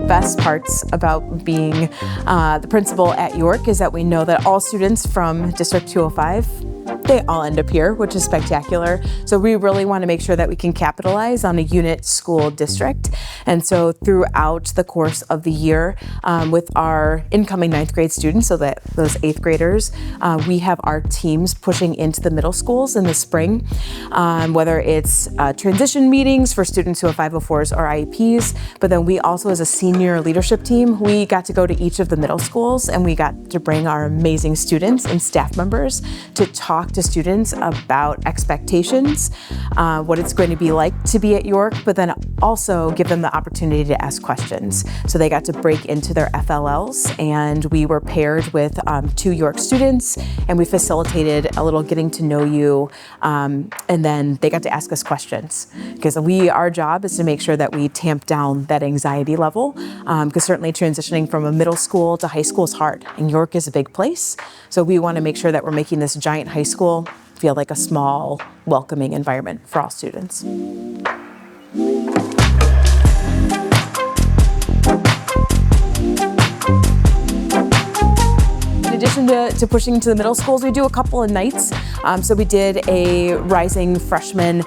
best parts about being the principal at York is that we know that all students from District 205, they all end up here, which is spectacular. So we really want to make sure that we can capitalize on a unit school district. And so throughout the course of the year, with our incoming 9th grade students, so that those 8th graders, we have our teams pushing into the middle schools in the spring, whether it's transition meetings for students who have 504s or IEPs, but then we also, as a senior leadership team, we got to go to each of the middle schools and we got to bring our amazing students and staff members to talk to students about expectations, what it's going to be like to be at York, but then also give them the opportunity to ask questions. So they got to break into their FLLs, and we were paired with 2 York students, and we facilitated a little getting to know you, and then they got to ask us questions. Because our job is to make sure that we tamp down that anxiety level, because certainly transitioning from a middle school to high school is hard, and York is a big place. So we want to make sure that we're making this giant high school feel like a small, welcoming environment for all students. In addition to pushing to the middle schools, we do a couple of nights. So we did a Rising Freshman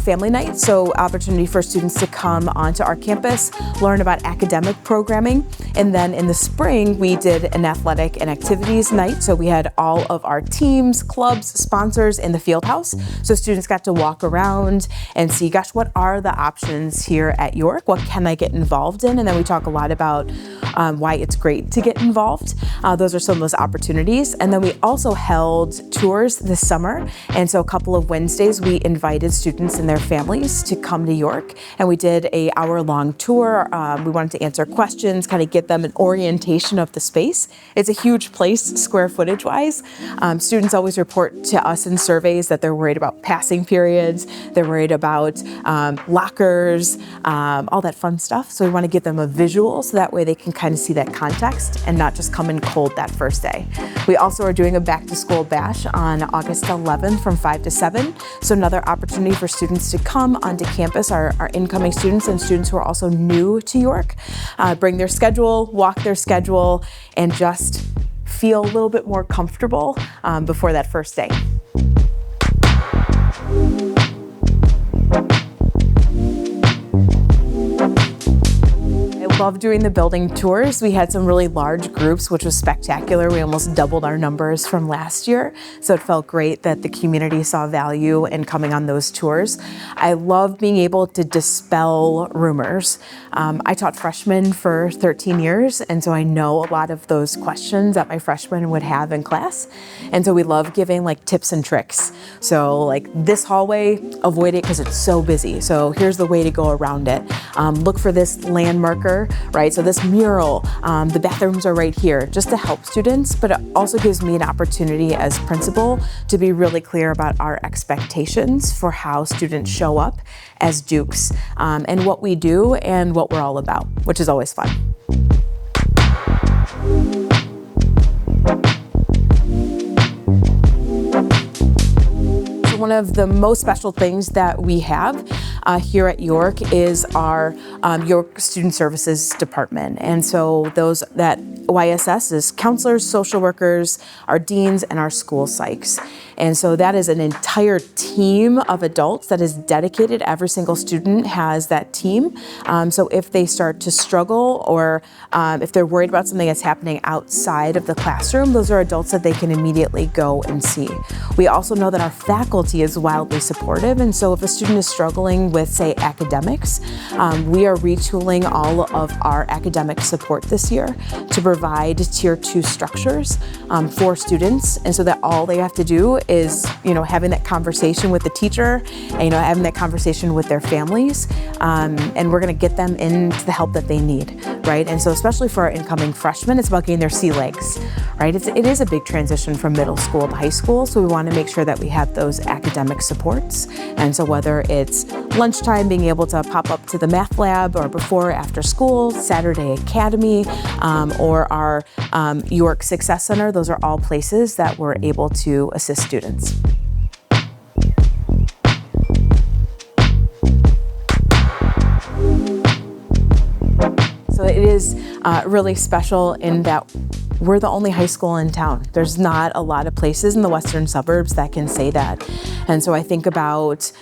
Family Night, so opportunity for students to come onto our campus, learn about academic programming. And then in the spring, we did an athletic and activities night. So we had all of our teams, clubs, sponsors in the field house. So students got to walk around and see, gosh, what are the options here at York? What can I get involved in? And then we talk a lot about why it's great to get involved. Those are some of those opportunities. And then we also held tours this summer. And so a couple of Wednesdays, we invited students and their families to come to York. And we did an hour-long tour. We wanted to answer questions, kind of get them an orientation of the space. It's a huge place, square footage-wise. Students always report to us in surveys that they're worried about passing periods. They're worried about lockers, all that fun stuff. So we want to give them a visual so that way they can kind of see that context and not just come in cold that first day. We also are doing a back-to-school bash on August 11th from 5 to 7. So another opportunity for students to come onto campus, our incoming students and students who are also new to York, bring their schedule, walk their schedule, and just feel a little bit more comfortable before that first day. Love doing the building tours. We had some really large groups, which was spectacular. We almost doubled our numbers from last year. So it felt great that the community saw value in coming on those tours. I love being able to dispel rumors. I taught freshmen for 13 years, and so I know a lot of those questions that my freshmen would have in class. And so we love giving like tips and tricks. So like this hallway, avoid it because it's so busy. So here's the way to go around it. Look for this landmarker, right? So this mural, the bathrooms are right here, just to help students, but it also gives me an opportunity as principal to be really clear about our expectations for how students show up as Dukes, and what we do and what we're all about, which is always fun. One of the most special things that we have here at York is our York Student Services Department. And so that YSS is counselors, social workers, our deans, and our school psychs. And so that is an entire team of adults that is dedicated. Every single student has that team. So if they start to struggle or if they're worried about something that's happening outside of the classroom, those are adults that they can immediately go and see. We also know that our faculty is wildly supportive. And so if a student is struggling with, say, academics, we are retooling all of our academic support this year to provide Tier 2 structures for students. And so that all they have to do is, having that conversation with the teacher and, having that conversation with their families. And we're going to get them into the help that they need, right? And so especially for our incoming freshmen, it's about getting their sea legs, right? It is a big transition from middle school to high school. So we want to make sure that we have those academic supports. And so whether it's lunchtime, being able to pop up to the math lab or before or after school, Saturday Academy, or our York Success Center, those are all places that we're able to assist students. so it is really special in that we're the only high school in town. There's not a lot of places in the western suburbs that can say that. And so I think about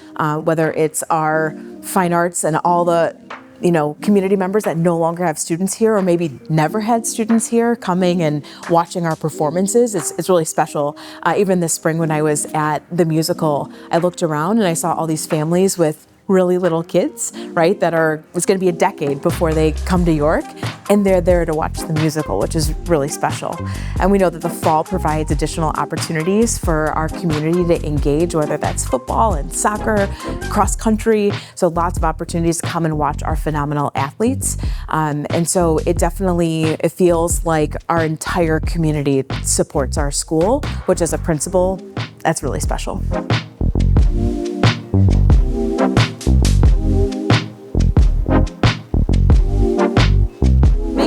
whether it's our fine arts and all the community members that no longer have students here or maybe never had students here coming and watching our performances. It's really special. Even this spring when I was at the musical, I looked around and I saw all these families with really little kids, right, it's going to be a decade before they come to York, and they're there to watch the musical, which is really special. And we know that the fall provides additional opportunities for our community to engage, whether that's football and soccer, cross country, so lots of opportunities to come and watch our phenomenal athletes. And so it feels like our entire community supports our school, which as a principal, that's really special.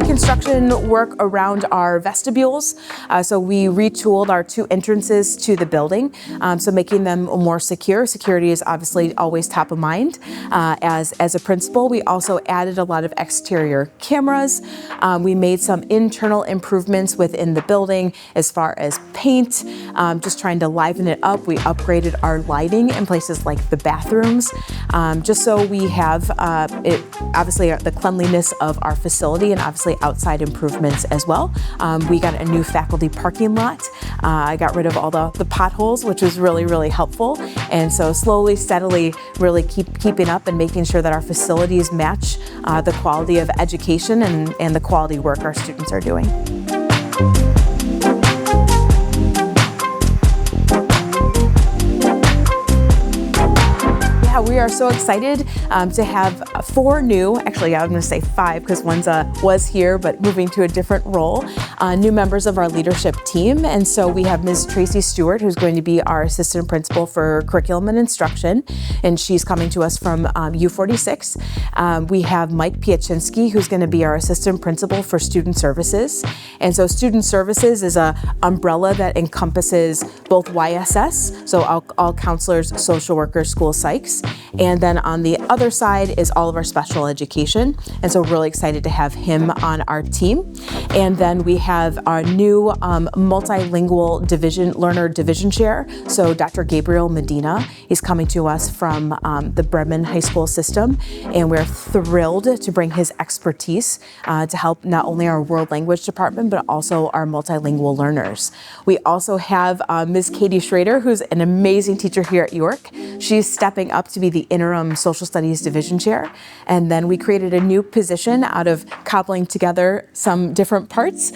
Construction work around our vestibules. So we retooled our 2 entrances to the building, so making them more secure. Security is obviously always top of mind. As a principal, we also added a lot of exterior cameras. We made some internal improvements within the building as far as paint, just trying to liven it up. We upgraded our lighting in places like the bathrooms, just so we have obviously the cleanliness of our facility and obviously outside improvements as well. We got a new faculty parking lot. I got rid of all the potholes, which was really, really helpful. And so slowly, steadily, really keeping up and making sure that our facilities match the quality of education and the quality work our students are doing. We are so excited to have 4 new, actually I'm going to say 5 because one's was here but moving to a different role, new members of our leadership team. And so we have Ms. Tracy Stewart, who's going to be our assistant principal for curriculum and instruction, and she's coming to us from U46. We have Mike Piaczynski, who's going to be our assistant principal for student services. And so student services is an umbrella that encompasses both YSS, so all counselors, social workers, school psychs, and then on the other side is all of our special education. And so we're really excited to have him on our team. And then we have our new multilingual learner division chair. So Dr. Gabriel Medina, he's coming to us from the Bremen High School system. And we're thrilled to bring his expertise to help not only our world language department, but also our multilingual learners. We also have Ms. Katie Schrader, who's an amazing teacher here at York. She's stepping up to be the interim social studies division chair. And then we created a new position out of cobbling together some different parts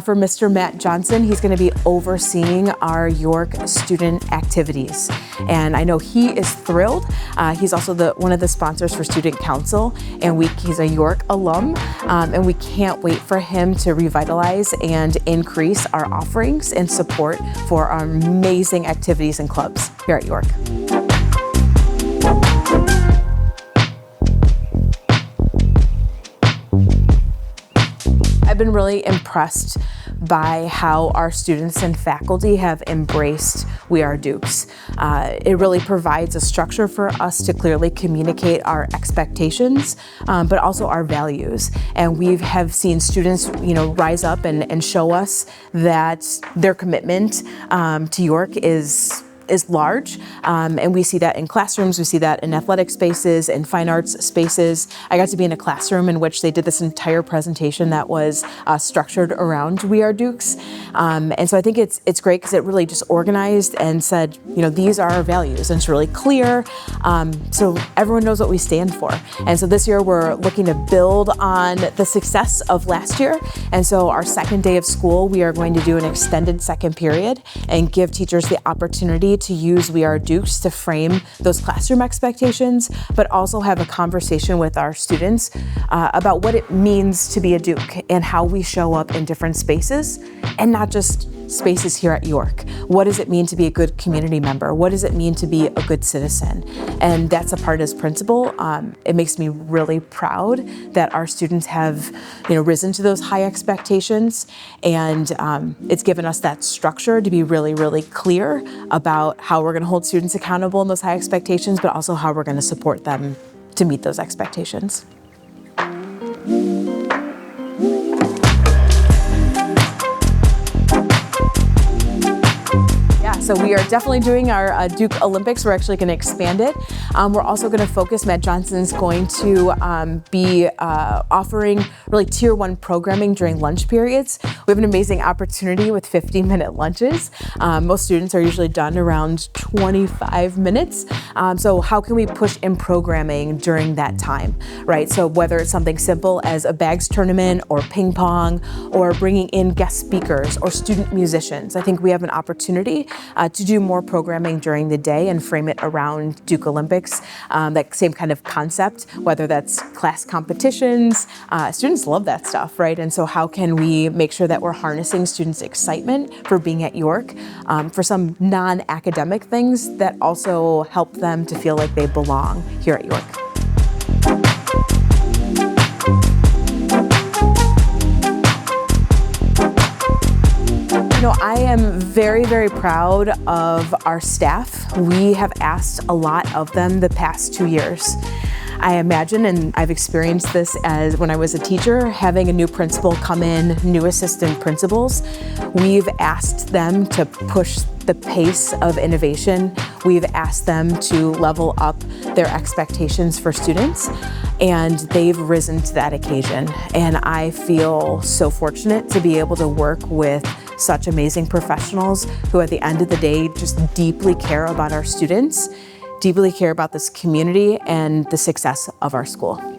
for Mr. Matt Johnson. He's going to be overseeing our York student activities. And I know he is thrilled. He's also one of the sponsors for Student Council, and he's a York alum. And we can't wait for him to revitalize and increase our offerings and support for our amazing activities and clubs here at York. I've been really impressed by how our students and faculty have embraced We Are Dukes. It really provides a structure for us to clearly communicate our expectations, but also our values. And we have seen students, rise up and show us that their commitment to York is large, and we see that in classrooms, we see that in athletic spaces, in fine arts spaces. I got to be in a classroom in which they did this entire presentation that was structured around We Are Dukes. And so I think it's great because it really just organized and said, these are our values, and it's really clear, so everyone knows what we stand for. And so this year we're looking to build on the success of last year. And so our second day of school, we are going to do an extended second period and give teachers the opportunity to use We Are Dukes to frame those classroom expectations, but also have a conversation with our students about what it means to be a Duke and how we show up in different spaces, and not just spaces here at York. What does it mean to be a good community member? What does it mean to be a good citizen? And that's a part as principal. It makes me really proud that our students have, risen to those high expectations, and it's given us that structure to be really, really clear about how we're going to hold students accountable in those high expectations, but also how we're going to support them to meet those expectations. So we are definitely doing our Duke Olympics. We're actually going to expand it. We're also going to focus, Matt Johnson's going to be offering really tier 1 programming during lunch periods. We have an amazing opportunity with 15-minute lunches. Most students are usually done around 25 minutes. So how can we push in programming during that time, right? So whether it's something simple as a bags tournament or ping pong or bringing in guest speakers or student musicians, I think we have an opportunity to do more programming during the day and frame it around Duke Olympics. That same kind of concept, whether that's class competitions, students love that stuff, right? And so how can we make sure that we're harnessing students' excitement for being at York for some non-academic things that also help them to feel like they belong here at York. You know, I am very, very proud of our staff. We have asked a lot of them the past 2 years. I imagine, and I've experienced this as when I was a teacher, having a new principal come in, new assistant principals, we've asked them to push the pace of innovation. We've asked them to level up their expectations for students, and they've risen to that occasion. And I feel so fortunate to be able to work with such amazing professionals who at the end of the day just deeply care about our students, deeply care about this community and the success of our school.